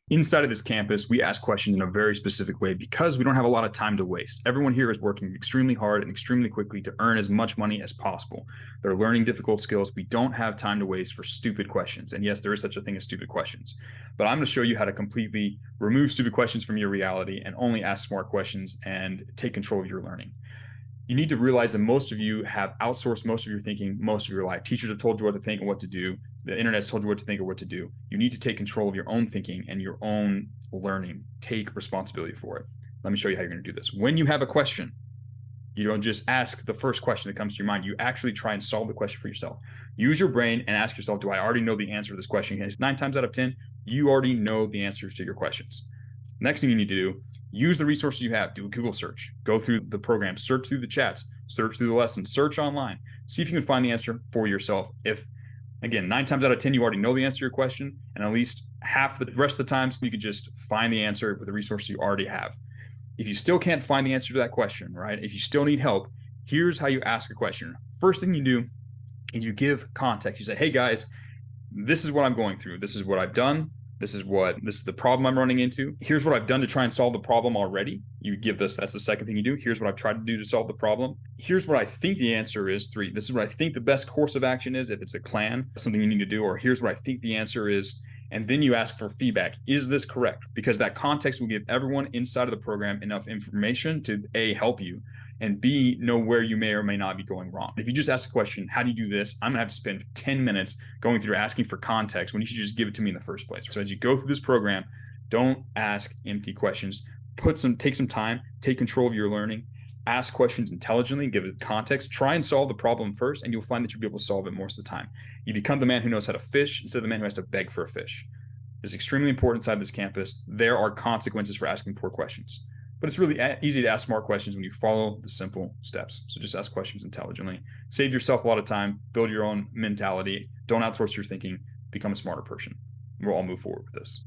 Inside of this campus, we ask questions in a very specific way because we don't have a lot of time to waste. Everyone here is working extremely hard and extremely quickly to earn as much money as possible. They're learning difficult skills. We don't have time to waste for stupid questions. And yes, there is such a thing as stupid questions. But I'm going to show you how to completely remove stupid questions from your reality and only ask smart questions and take control of your learning. You need to realize that most of you have outsourced most of your thinking, most of your life. Teachers have told you what to think and what to do. The internet's told you what to think or what to do. You need to take control of your own thinking and your own learning. Take responsibility for it. Let me show you how you're going to do this. When you have a question, you don't just ask the first question that comes to your mind. You actually try and solve the question for yourself. Use your brain and ask yourself, do I already know the answer to this question? And 9 times out of 10, you already know the answers to your questions. Next thing you need to do, use the resources you have. Do a Google search. Go through the program. Search through the chats. Search through the lessons. Search online. See if you can find the answer for yourself. If, again, 9 times out of 10, you already know the answer to your question, and at least half the rest of the times, you could just find the answer with the resources you already have. If you still can't find the answer to that question, right? If you still need help, here's how you ask a question. First thing you do is you give context. You say, hey guys, this is what I'm going through. This is what I've done. This is the problem I'm running into. Here's what I've done to try and solve the problem already. You give this, that's the second thing you do. Here's what I've tried to do to solve the problem. Here's what I think the answer is. 3, this is what I think the best course of action is if it's a plan, something you need to do, or here's what I think the answer is. And then you ask for feedback. Is this correct? Because that context will give everyone inside of the program enough information to A, help you, and B, know where you may or may not be going wrong. If you just ask a question, how do you do this? I'm gonna have to spend 10 minutes going through asking for context when you should just give it to me in the first place. So as you go through this program, don't ask empty questions. Take some time, take control of your learning, ask questions intelligently, give it context, try and solve the problem first, and you'll find that you'll be able to solve it most of the time. You become the man who knows how to fish instead of the man who has to beg for a fish. It's extremely important inside this campus. There are consequences for asking poor questions. But it's really easy to ask smart questions when you follow the simple steps. So just ask questions intelligently. Save yourself a lot of time. Build your own mentality. Don't outsource your thinking. Become a smarter person. We'll all move forward with this.